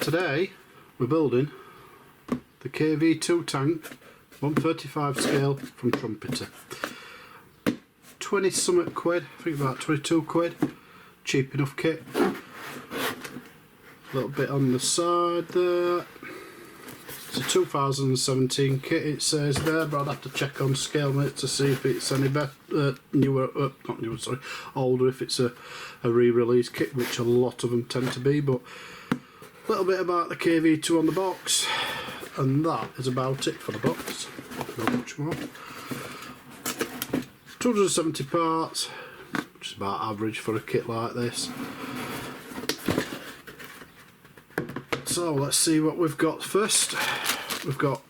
Today we're building the KV2 tank 135 scale from Trumpeter. 20 something quid, I think about 22 quid, cheap enough kit. A little bit on the side there. It's a 2017 kit it says there, but I'd have to check on ScaleMate to see if it's any better, older, if it's a re-release kit, which a lot of them tend to be. But a little bit about the KV2 on the box, and that is about it for the box. Not much more. 270 parts, which is about average for a kit like this. So let's see what we've got first. We've got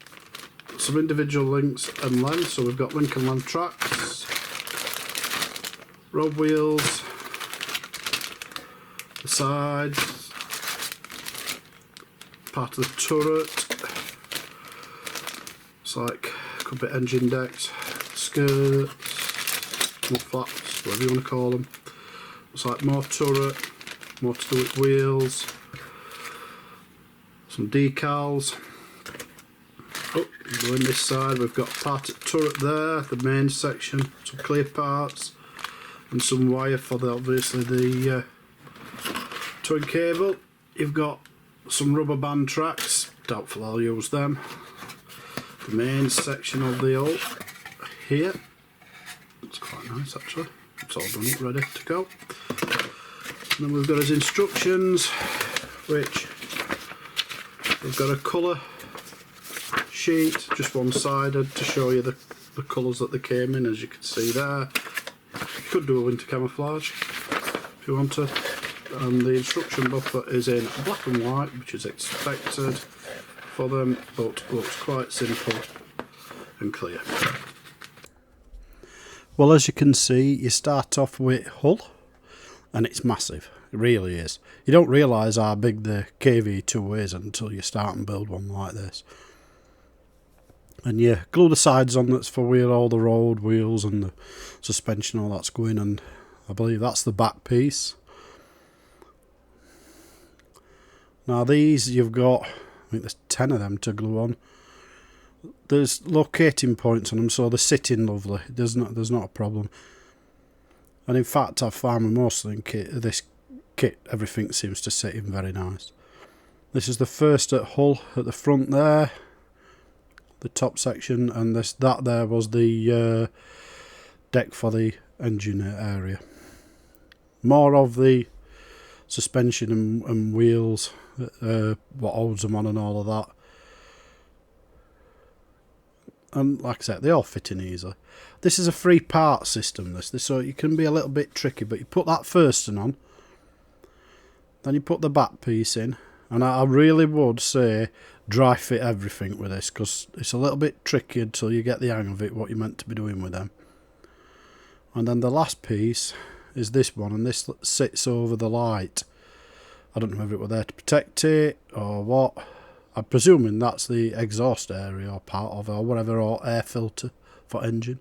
some individual links and lengths, so we've got link and length tracks, road wheels, the sides, part of the turret. It's like, could be engine decks, skirts, mud flaps, whatever you want to call them. It's like more turret, more to do with wheels, some decals. Oh, going this side, we've got part of the turret there, the main section, some clear parts, and some wire for the, obviously the twin cable. You've got some rubber band tracks, doubtful I'll use them. The main section of the hull here, it's quite nice actually, it's all done, ready to go. And then we've got his instructions, which we've got a colour sheet, just one-sided, to show you the colours that they came in, as you can see there. You could do a winter camouflage if you want to. And the instruction booklet is in black and white, which is expected for them, but looks quite simple and clear. Well, as you can see, you start off with hull, and it's massive. It really is. You don't realise how big the KV2 is until you start and build one like this. And you glue the sides on, that's for where all the road wheels and the suspension, all that's going, and I believe that's the back piece. Now these, you've got, I think there's 10 of them to glue on. There's locating points on them, so they're sitting lovely. There's not a problem. And in fact, I've found with most of this kit, everything seems to sit in very nice. This is the first at hull at the front there, the top section, and that there was the deck for the engine area. More of the suspension and wheels, what holds them on and all of that. And like I said, they all fit in easily. This is a 3-part system, this, so it can be a little bit tricky, but you put that first one on, then you put the back piece in, and I really would say dry fit everything with this, because it's a little bit tricky until you get the hang of it, what you're meant to be doing with them. And then the last piece is this one, and this sits over the light. I don't know whether it were there to protect it or what. I'm presuming that's the exhaust area or part of it or whatever, or air filter for engine.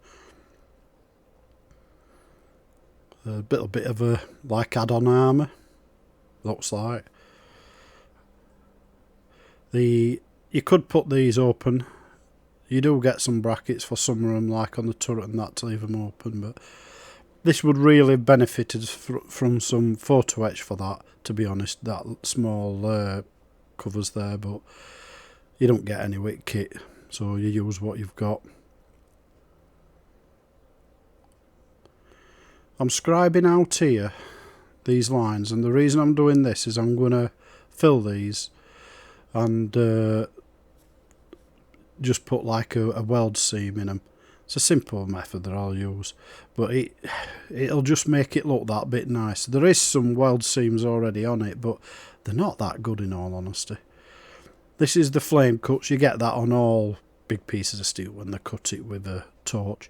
A little bit of a like add-on armour, looks like. You could put these open. You do get some brackets for some of them, like on the turret and that, to leave them open, but this would really have benefited from some photo etch for that, to be honest, that small covers there, but you don't get any with kit, so you use what you've got. I'm scribing out here these lines, and the reason I'm doing this is I'm going to fill these and just put like a weld seam in them. It's a simple method that I'll use, but it'll just make it look that bit nice. There is some weld seams already on it, but they're not that good in all honesty. This is the flame cuts. You get that on all big pieces of steel when they cut it with a torch,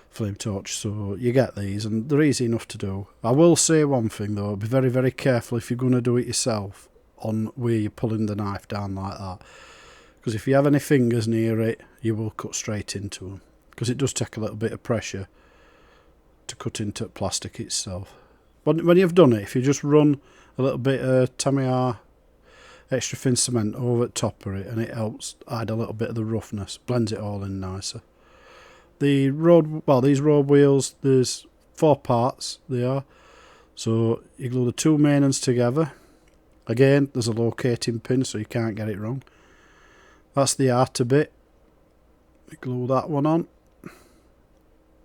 flame torch. So you get these, and they're easy enough to do. I will say one thing though: be very, very careful if you're going to do it yourself on where you're pulling the knife down like that, because if you have any fingers near it, you will cut straight into them, because it does take a little bit of pressure to cut into plastic itself. When you've done it, if you just run a little bit of Tamiya extra thin cement over the top of it, and it helps add a little bit of the roughness, blends it all in nicer. These road wheels, there's 4 parts they are. So you glue the 2 main ends together. Again, there's a locating pin so you can't get it wrong. That's the outer bit. You glue that one on.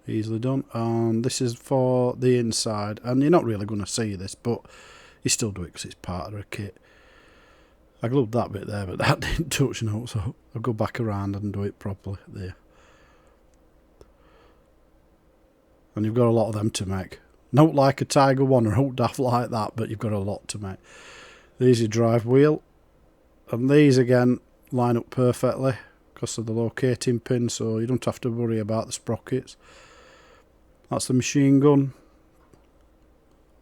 Easily done. And this is for the inside. And you're not really going to see this, but you still do it because it's part of the kit. I glued that bit there, but that didn't touch no, so I'll go back around and do it properly there. And you've got a lot of them to make. Not like a Tiger One or Hook Daft like that, but you've got a lot to make. There's your drive wheel. And these again line up perfectly because of the locating pin, so you don't have to worry about the sprockets. That's the machine gun.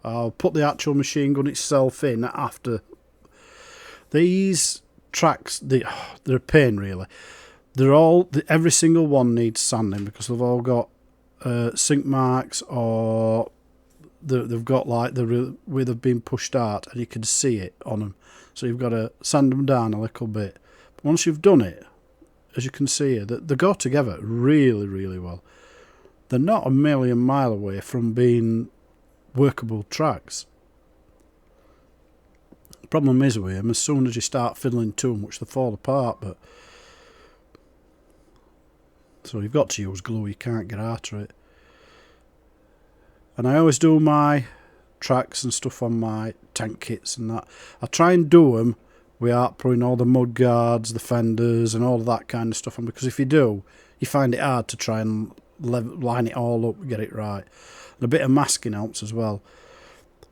I'll put the actual machine gun itself in after. These tracks, they're a pain really. Every single one needs sanding because they've all got sink marks, or they've got like where they've been pushed out and you can see it on them. So you've got to sand them down a little bit. But once you've done it, as you can see here, they go together really, really well. They're not a million miles away from being workable tracks. The problem is with them, as soon as you start fiddling too much, they fall apart. But so you've got to use glue, you can't get out of it. And I always do my tracks and stuff on my tank kits and that. I try and do them without putting all the mud guards, the fenders and all of that kind of stuff on, because if you do, you find it hard to try and line it all up and get it right. And a bit of masking helps as well.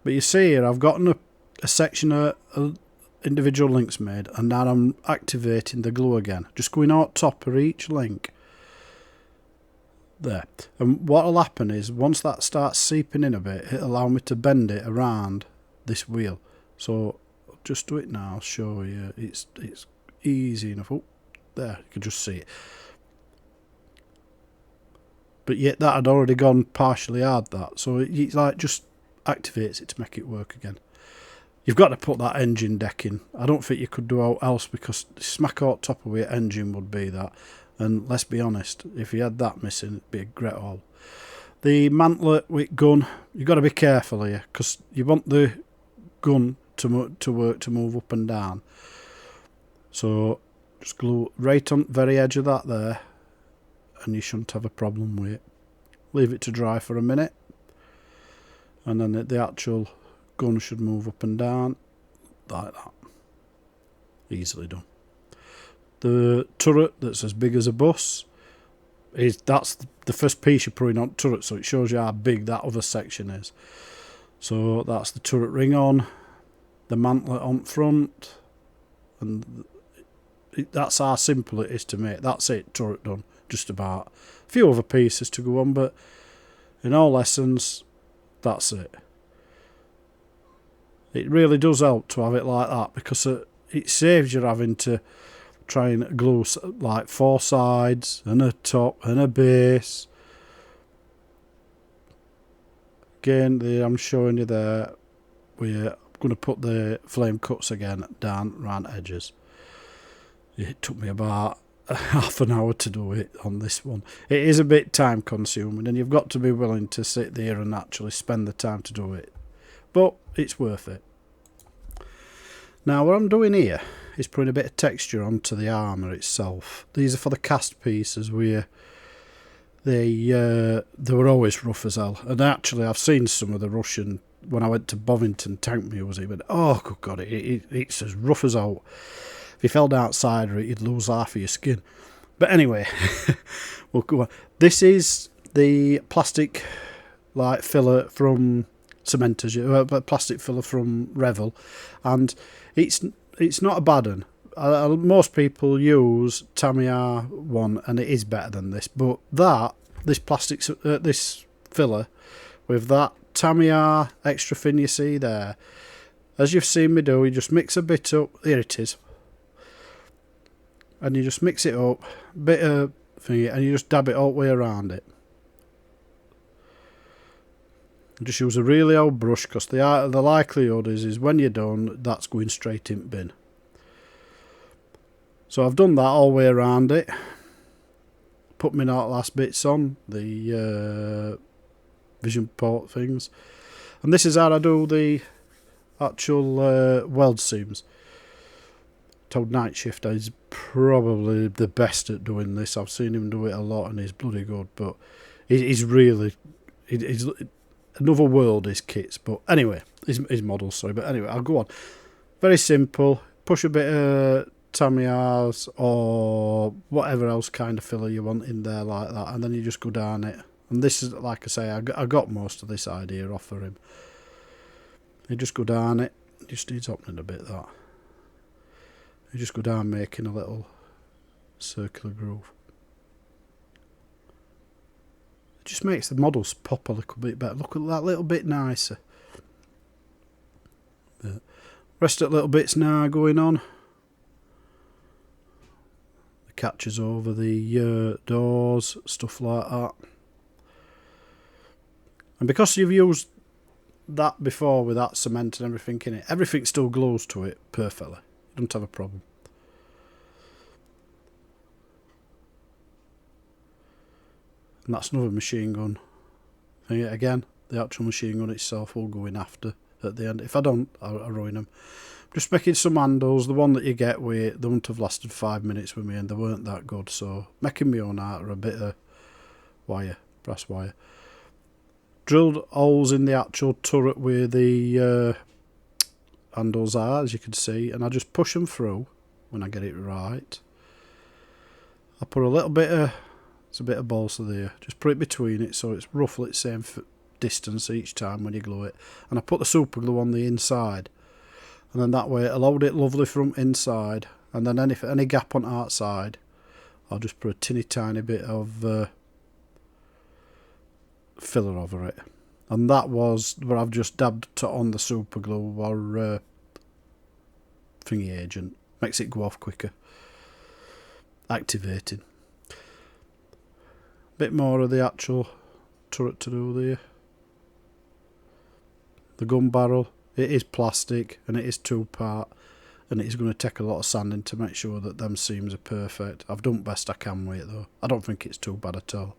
But you see here, I've gotten a section of individual links made, and now I'm activating the glue again, just going out top of each link. There. And what will happen is, once that starts seeping in a bit, it'll allow me to bend it around this wheel. So I'll just do it now, I'll show you. It's easy enough. Oh, there, you can just see it. But yet that had already gone partially hard, that. So it's like just activates it to make it work again. You've got to put that engine deck in. I don't think you could do out else, because smack out top of where your engine would be that. And let's be honest, if you had that missing, it'd be a great haul. The mantlet with gun, you've got to be careful here, because you want the gun to work to move up and down. So just glue right on the very edge of that there, and you shouldn't have a problem with it. Leave it to dry for a minute, and then the actual gun should move up and down like that. Easily done. The turret that's as big as a bus, that's the first piece you're putting on turret, so it shows you how big that other section is. So that's the turret ring on, the mantlet on front, and that's how simple it is to make. That's it, turret done, just about. A few other pieces to go on, but in all essence, that's it. It really does help to have it like that, because it saves you having to try and glue like 4 sides and a top and a base. Again, I'm showing you there, we're going to put the flame cuts again down round edges. It took me about half an hour to do it on this one. It is a bit time consuming, and you've got to be willing to sit there and actually spend the time to do it, but it's worth it. Now what I'm doing here is putting a bit of texture onto the armour itself. These are for the cast pieces where they were always rough as hell. And actually I've seen some of the Russian, when I went to Bovington Tank Museum, but oh good god, it's as rough as hell. If you fell outside it, you'd lose half of your skin. But anyway, we'll go on. This is the plastic like filler from Cementers, plastic filler from Revel, and it's not a bad one. Most people use Tamiya one, and it is better than this. But this filler with that Tamiya extra thin you see there, as you've seen me do, you just mix a bit up. Here it is, and you just mix it up, bit of thingy, and you just dab it all the way around it. Just use a really old brush, because the likelihood is when you're done, that's going straight in the bin. So I've done that all the way around it. Put my last bits on, the vision port things. And this is how I do the actual weld seams. Told Night Shift is probably the best at doing this. I've seen him do it a lot and he's bloody good, but he's really... He's another world, his kits. But anyway, his models, sorry. But anyway, I'll go on. Very simple. Push a bit of Tamiya's or whatever else kind of filler you want in there like that, and then you just go down it. And this is, like I say, I got most of this idea off of him. You just go down it. It just needs opening a bit, that. You just go down making a little circular groove. It just makes the models pop a little bit better. Look at that little bit nicer. The rest of the little bits now going on. The catches over the doors, stuff like that. And because you've used that before with that cement and everything in it, everything still glues to it perfectly. You don't have a problem. And that's another machine gun thing. Again, the actual machine gun itself will go in after at the end. If I don't, I'll ruin them. Just making some handles. The one that you get with, they wouldn't have lasted 5 minutes with me and they weren't that good. So making my own out of a bit of wire, brass wire. Drilled holes in the actual turret where the handles are, as you can see, and I just push them through when I get it right. I put a little bit of, it's a bit of balsa there, just put it between it so it's roughly the same distance each time when you glue it. And I put the super glue on the inside, and then that way it'll hold it lovely from inside, and then any gap on the outside I'll just put a tinny tiny bit of filler over it. And that was where I've just dabbed on the super glue or thingy agent. Makes it go off quicker. Activating. Bit more of the actual turret to do there. The gun barrel, it is plastic and it is 2-part, and it is going to take a lot of sanding to make sure that them seams are perfect. I've done best I can with it though. I don't think it's too bad at all.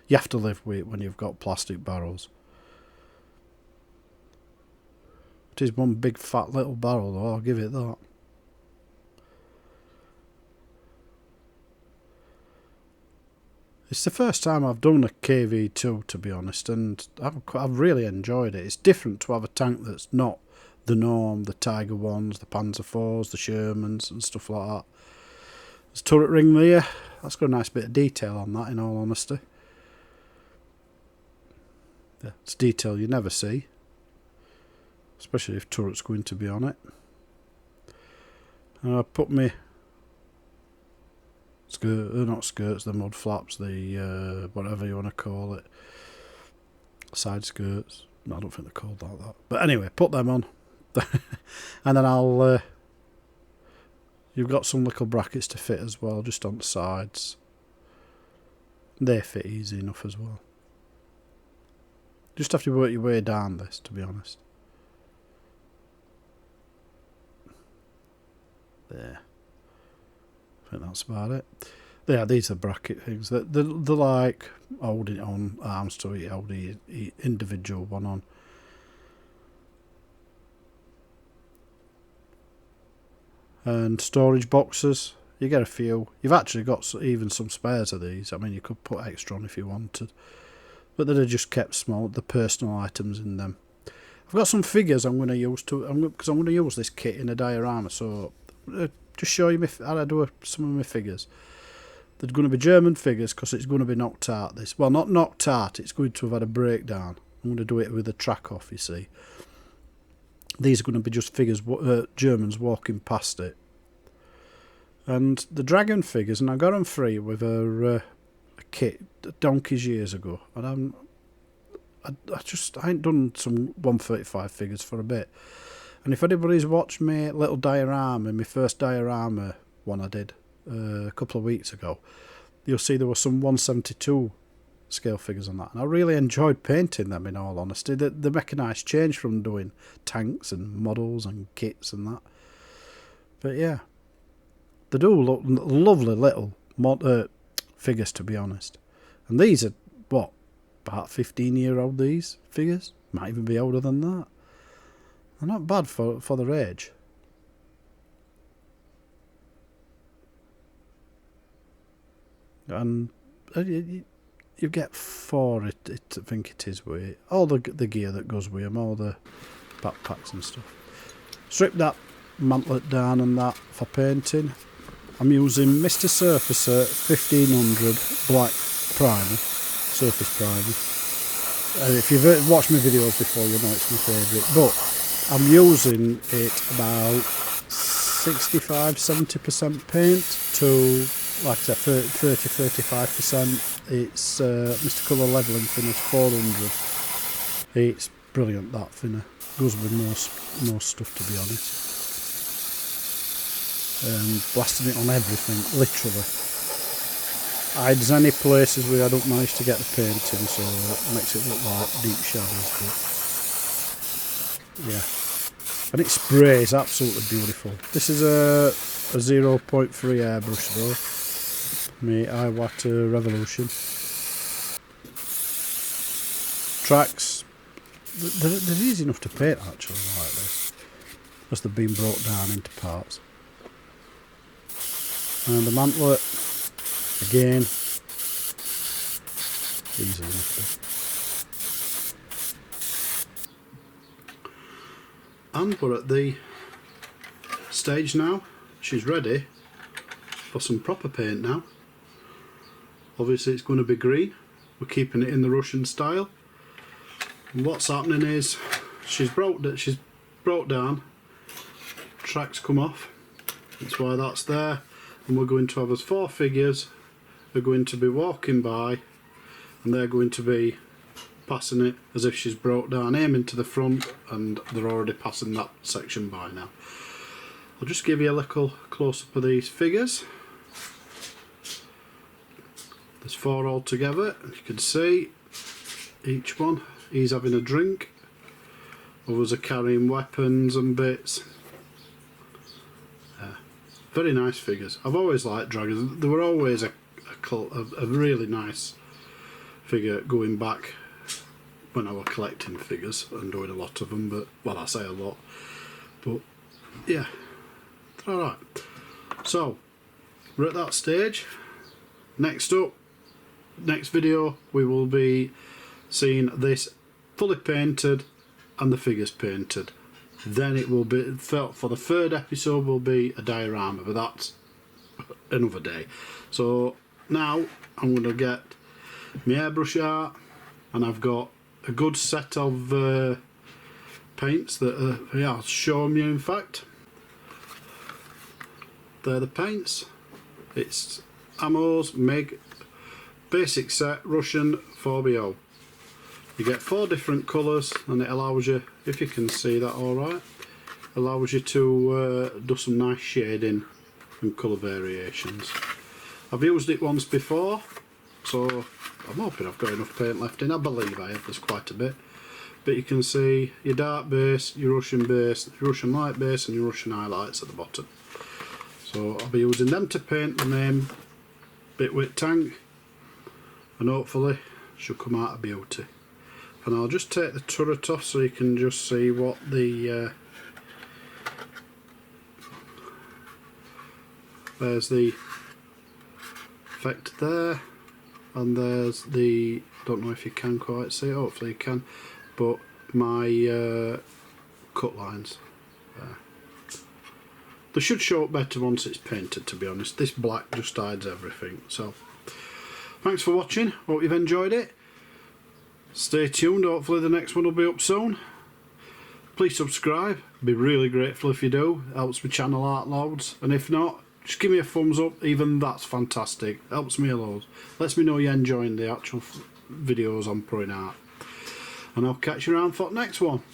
You have to live with it when you've got plastic barrels. It is one big fat little barrel though, I'll give it that. It's the first time I've done a KV2 to be honest, and I've really enjoyed it. It's different to have a tank that's not the norm, the Tiger 1s, the Panzer 4s, the Shermans and stuff like that. There's a turret ring there. That's got a nice bit of detail on that in all honesty. Yeah, it's detail you never see. Especially if turret's going to be on it. And I put my not skirts, the mud flaps, the whatever you want to call it, side skirts. No, I don't think they're called like that. But anyway, put them on, and then I'll. You've got some little brackets to fit as well, just on the sides. They fit easy enough as well. Just have to work your way down this, to be honest. There. I think that's about it. Yeah, these are bracket things. They're like holding on arms to it, hold the individual one on. And storage boxes. You get a few. You've actually got even some spares of these. I mean, you could put extra on if you wanted. But they're just kept small, the personal items in them. I've got some figures I'm going to use because I'm going to use this kit in a diorama. So just show you how I do some of my figures. They're going to be German figures because it's going to be knocked out. This, well, not knocked out. It's going to have had a breakdown. I'm going to do it with the track off. You see, these are going to be just figures, Germans walking past it. And the dragon figures, and I got them free with a kit donkeys years ago, and I ain't done some 135 figures for a bit. And if anybody's watched my little diorama, my first diorama one I did a couple of weeks ago, you'll see there were some 172 scale figures on that, and I really enjoyed painting them, in all honesty. They make a nice change from doing tanks and models and kits and that. But yeah, They do look lovely little figures, to be honest. And these are, what, about 15-year-old, these figures? Might even be older than that. They're not bad for their age. And you get 4, I think it is, with it. All the gear that goes with them, all the backpacks and stuff. Strip that mantlet down and that for painting. I'm using Mr. Surfacer 1500 black primer, surface primer. If you've watched my videos before, you know it's my favourite. But I'm using it about 65-70% paint to, like I said, 30-35%. It's Mr. Colour Leveling Finish 400. It's brilliant, that thinner. Goes with most stuff, to be honest. Blasting it on everything, literally. Hides any places where I don't manage to get the paint in, so it makes it look like deep shadows. But yeah, and it sprays absolutely beautiful. This is a 0.3 airbrush though, my Iwata Revolution. Tracks, they're easy enough to paint actually, like this, because they've been brought down into parts. And the mantlet, again, easy enough. And we're at the stage now. She's ready for some proper paint now. Obviously it's going to be green. We're keeping it in the Russian style. And what's happening is she's broke down. Tracks come off. That's why that's there. And we're going to have us 4 figures. They're going to be walking by, and they're going to be passing it as if she's broke down, aiming to the front, and they're already passing that section by now. I'll just give you a little close-up of these figures. There's 4 all together, and you can see each one, he's having a drink, others are carrying weapons and bits. Very nice figures. I've always liked dragons. They were always a really nice figure going back when I was collecting figures and doing a lot of them. But, well, I say a lot. But, yeah, they're alright. So, we're at that stage. Next up, next video, we will be seeing this fully painted and the figures painted. Then it will be, for the 3rd episode, will be a diorama, but that's another day. So now I'm going to get my airbrush out, and I've got a good set of paints that yeah, I'll show them you. In fact, they're the paints. It's Ammo's MIG basic set Russian 4BO. You get 4 different colours, and it allows you, if you can see that alright, allows you to do some nice shading and colour variations. I've used it once before, so I'm hoping I've got enough paint left in. I believe I have, there's quite a bit. But you can see your dark base, your Russian base, your Russian light base, and your Russian highlights at the bottom. So I'll be using them to paint the main bitwit tank, and hopefully she'll come out a beauty. And I'll just take the turret off so you can just see what the there's the effect there, and there's the, don't know if you can quite see it, hopefully you can, but my cut lines there. They should show up better once it's painted, to be honest. This black just hides everything. So thanks for watching, hope you've enjoyed it. Stay tuned, hopefully the next one will be up soon. Please subscribe, be really grateful if you do, helps my channel out loads, and if not, just give me a thumbs up, even that's fantastic, helps me a lot. Lets me know you're enjoying the actual videos I'm putting out. And I'll catch you around for the next one.